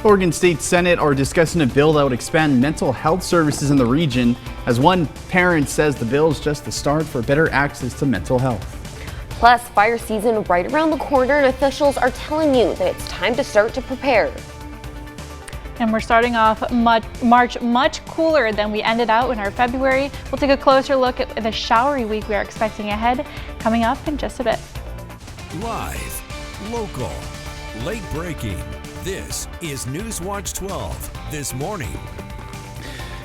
Oregon State Senate are discussing a bill that would expand mental health services in the region, as one parent says the bill is just the start for better access to mental health. Plus, fire season right around the corner, and officials are telling you that it's time to start to prepare. And we're starting off March much cooler than we ended out in our February. We'll take a closer look at the showery week we are expecting ahead, coming up in just a bit. Live, local, late breaking. This is NewsWatch 12 this morning.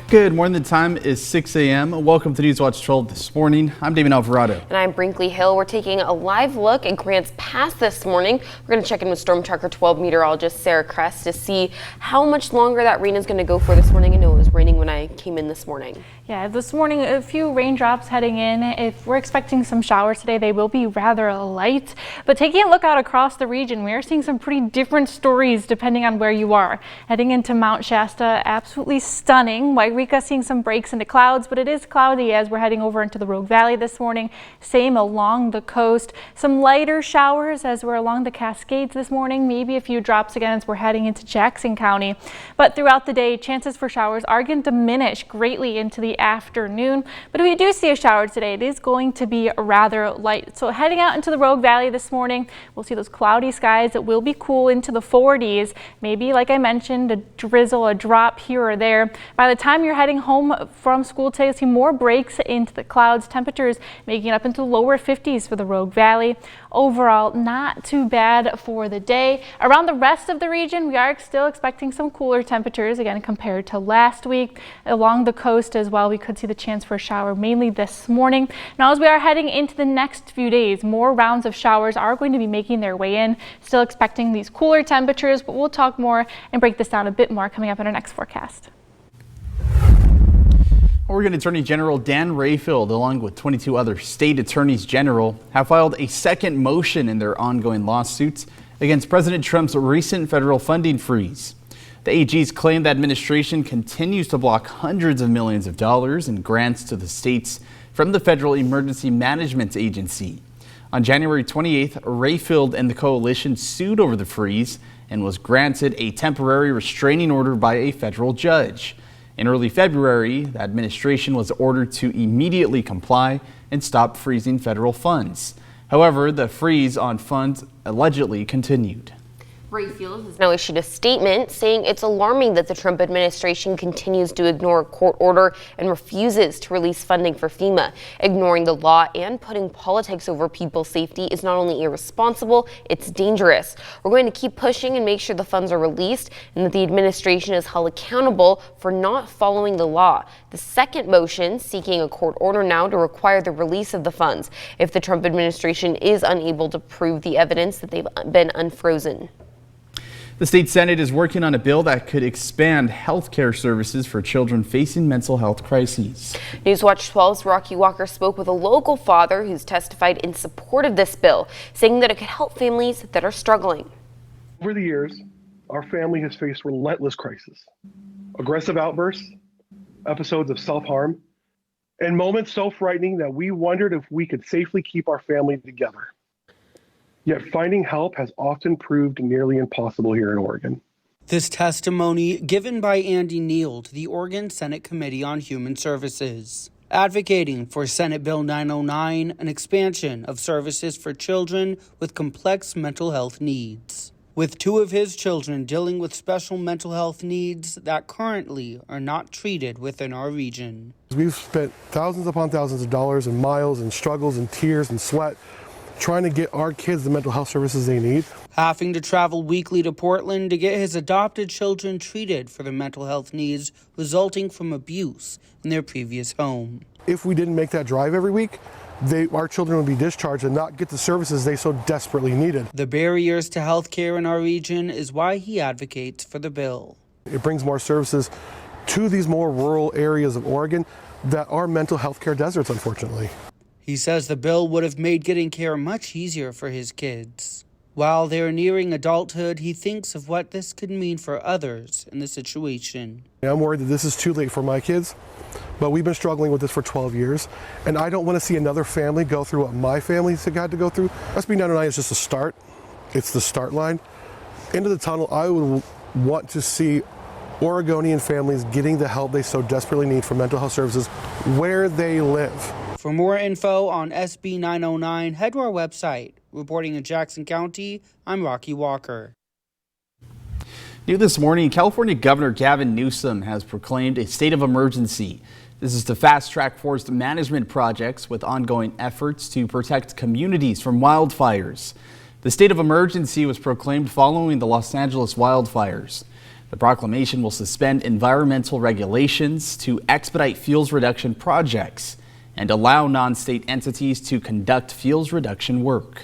Good morning. The time is 6 a.m. Welcome to NewsWatch 12 this morning. I'm David Alvarado. And I'm Brinkley Hill. We're taking a live look at Grants Pass this morning. We're going to check in with Storm Tracker 12 meteorologist Sarah Kress to see how much longer that rain is going to go for this morning. I know it was raining when I came in this morning. Yeah, this morning a few raindrops heading in. If we're expecting some showers today, they will be rather light. But taking a look out across the region, we are seeing some pretty different stories depending on where you are. Heading into Mount Shasta, absolutely stunning. Wairika seeing some breaks into clouds, but it is cloudy as we're heading over into the Rogue Valley this morning. Same along the coast. Some lighter showers as we're along the Cascades this morning. Maybe a few drops again as we're heading into Jackson County. But throughout the day, chances for showers are going to diminish greatly into the afternoon. But if we do see a shower today, it is going to be rather light. So heading out into the Rogue Valley this morning, we'll see those cloudy skies. It will be cool into the 40s. Maybe, like I mentioned, a drizzle, a drop here or there. By the time you're heading home from school today, you'll see more breaks into the clouds. Temperatures making it up into lower 50s for the Rogue Valley. Overall, not too bad for the day. Around the rest of the region, we are still expecting some cooler temperatures, again, compared to last week. Along the coast as well, we could see the chance for a shower mainly this morning. Now, as we are heading into the next few days, more rounds of showers are going to be making their way in. Still expecting these cooler temperatures, but we'll talk more and break this down a bit more coming up in our next forecast. Oregon Attorney General Dan Rayfield, along with 22 other state attorneys general, have filed a second motion in their ongoing lawsuits against President Trump's recent federal funding freeze. The AGs claim the administration continues to block hundreds of millions of dollars in grants to the states from the Federal Emergency Management Agency. On January 28th, Rayfield and the coalition sued over the freeze and was granted a temporary restraining order by a federal judge. In early February, the administration was ordered to immediately comply and stop freezing federal funds. However, the freeze on funds allegedly continued. Rayfield has now issued a statement saying it's alarming that the Trump administration continues to ignore a court order and refuses to release funding for FEMA. Ignoring the law and putting politics over people's safety is not only irresponsible, it's dangerous. We're going to keep pushing and make sure the funds are released and that the administration is held accountable for not following the law. The second motion seeking a court order now to require the release of the funds if the Trump administration is unable to prove the evidence that they've been unfrozen. The state Senate is working on a bill that could expand health care services for children facing mental health crises. NewsWatch 12's Rocky Walker spoke with a local father who's testified in support of this bill, saying that it could help families that are struggling. Over the years, our family has faced relentless crises, aggressive outbursts, episodes of self-harm, and moments so frightening that we wondered if we could safely keep our family together. Yet finding help has often proved nearly impossible here in Oregon. This testimony given by Andy Neal to the Oregon Senate Committee on Human Services, advocating for Senate Bill 909, an expansion of services for children with complex mental health needs. With two of his children dealing with special mental health needs that currently are not treated within our region. We've spent thousands upon thousands of dollars and miles and struggles and tears and sweat trying to get our kids the mental health services they need. Having to travel weekly to Portland to get his adopted children treated for their mental health needs resulting from abuse in their previous home. If we didn't make that drive every week, our children would be discharged and not get the services they so desperately needed. The barriers to health care in our region is why he advocates for the bill. It brings more services to these more rural areas of Oregon that are mental health care deserts, unfortunately. He says the bill would have made getting care much easier for his kids. While they're nearing adulthood, he thinks of what this could mean for others in the situation. I'm worried that this is too late for my kids, but we've been struggling with this for 12 years, and I don't want to see another family go through what my family's had to go through. SB 909 is just a start. It's the start line. Into the tunnel, I would want to see Oregonian families getting the help they so desperately need for mental health services where they live. For more info on SB 909, head to our website. Reporting in Jackson County, I'm Rocky Walker. New this morning, California Governor Gavin Newsom has proclaimed a state of emergency. This is to fast-track forest management projects with ongoing efforts to protect communities from wildfires. The state of emergency was proclaimed following the Los Angeles wildfires. The proclamation will suspend environmental regulations to expedite fuels reduction projects and allow non-state entities to conduct fuels reduction work.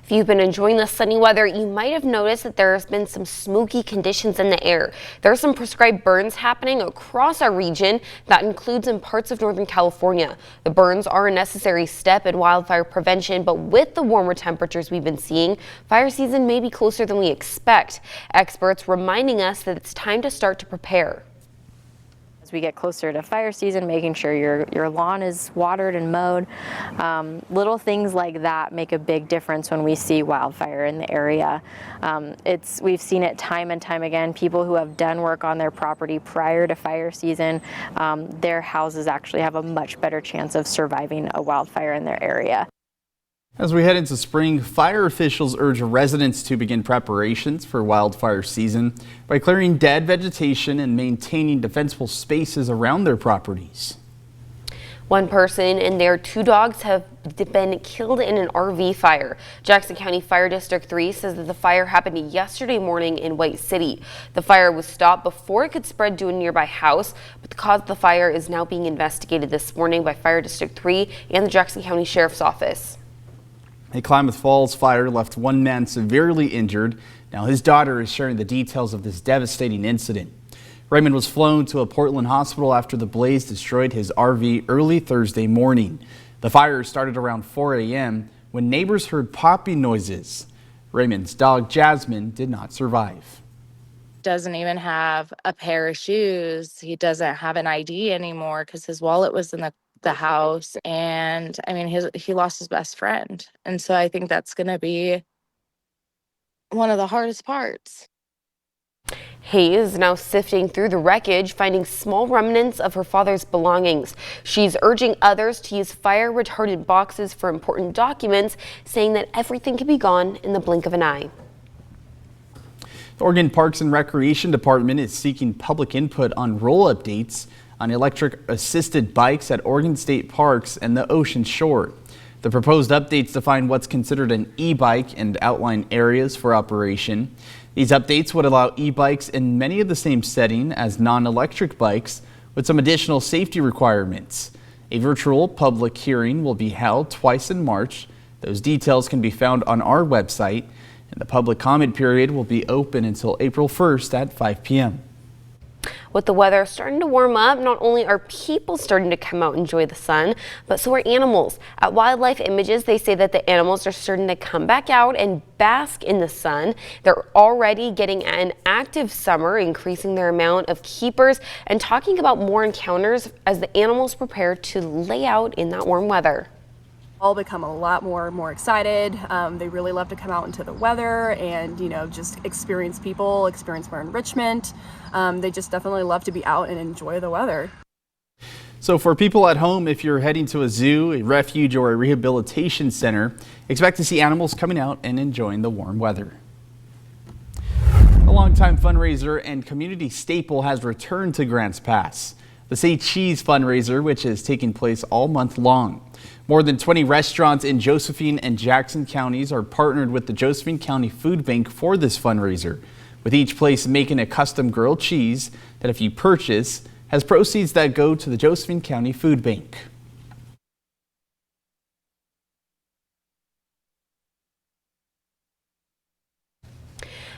If you've been enjoying the sunny weather, you might have noticed that there's been some smoky conditions in the air. There are some prescribed burns happening across our region. That includes in parts of Northern California. The burns are a necessary step in wildfire prevention, but with the warmer temperatures we've been seeing, fire season may be closer than we expect. Experts reminding us that it's time to start to prepare. As we get closer to fire season, making sure your lawn is watered and mowed. Little things like that make a big difference when we see wildfire in the area. We've seen it time and time again. People who have done work on their property prior to fire season, their houses actually have a much better chance of surviving a wildfire in their area. As we head into spring, fire officials urge residents to begin preparations for wildfire season by clearing dead vegetation and maintaining defensible spaces around their properties. One person and their 2 dogs have been killed in an RV fire. Jackson County Fire District 3 says that the fire happened yesterday morning in White City. The fire was stopped before it could spread to a nearby house, but the cause of the fire is now being investigated this morning by Fire District 3 and the Jackson County Sheriff's Office. A Klamath Falls fire left one man severely injured. Now his daughter is sharing the details of this devastating incident. Raymond was flown to a Portland hospital after the blaze destroyed his RV early Thursday morning. The fire started around 4 a.m. when neighbors heard popping noises. Raymond's dog Jasmine did not survive. Doesn't even have a pair of shoes. He doesn't have an ID anymore because his wallet was in the house, and I mean he lost his best friend, and so I think that's going to be one of the hardest parts. Hay is now sifting through the wreckage, finding small remnants of her father's belongings. She's urging others to use fire retardant boxes for important documents, saying that everything can be gone in the blink of an eye. The Oregon Parks and Recreation Department is seeking public input on rule updates on electric assisted bikes at Oregon State Parks and the Ocean Shore. The proposed updates define what's considered an e-bike and outline areas for operation. These updates would allow e-bikes in many of the same setting as non-electric bikes with some additional safety requirements. A virtual public hearing will be held twice in March. Those details can be found on our website, and the public comment period will be open until April 1st at 5 p.m. With the weather starting to warm up, not only are people starting to come out and enjoy the sun, but so are animals. At Wildlife Images, they say that the animals are starting to come back out and bask in the sun. They're already getting an active summer, increasing their amount of keepers and talking about more encounters as the animals prepare to lay out in that warm weather. All become a lot more excited. They really love to come out into the weather and, just experience more enrichment. They just definitely love to be out and enjoy the weather. So for people at home, if you're heading to a zoo, a refuge, or a rehabilitation center, expect to see animals coming out and enjoying the warm weather. A longtime fundraiser and community staple has returned to Grants Pass. The Say Cheese fundraiser, which is taking place all month long. More than 20 restaurants in Josephine and Jackson counties are partnered with the Josephine County Food Bank for this fundraiser, with each place making a custom grilled cheese that, if you purchase, has proceeds that go to the Josephine County Food Bank.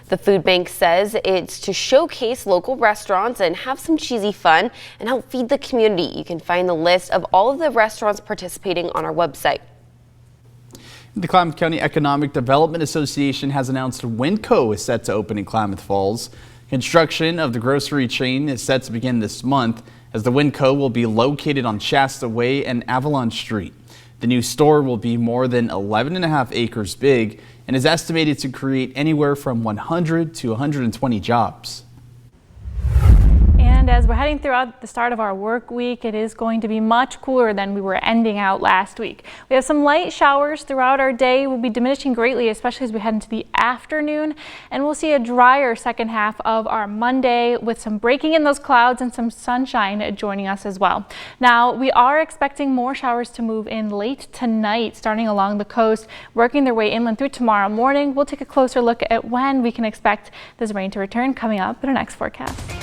The food bank says it's to showcase local restaurants and have some cheesy fun and help feed the community. You can find the list of all of the restaurants participating on our website. The Klamath County Economic Development Association has announced Winco is set to open in Klamath Falls. Construction of the grocery chain is set to begin this month, as the Winco will be located on Shasta Way and Avalon Street. The new store will be more than 11.5 acres big and is estimated to create anywhere from 100 to 120 jobs. And as we're heading throughout the start of our work week, it is going to be much cooler than we were ending out last week. We have some light showers throughout our day. Will be diminishing greatly, especially as we head into the afternoon. And we'll see a drier second half of our Monday with some breaking in those clouds and some sunshine joining us as well. Now, we are expecting more showers to move in late tonight, starting along the coast, working their way inland through tomorrow morning. We'll take a closer look at when we can expect this rain to return coming up in our next forecast.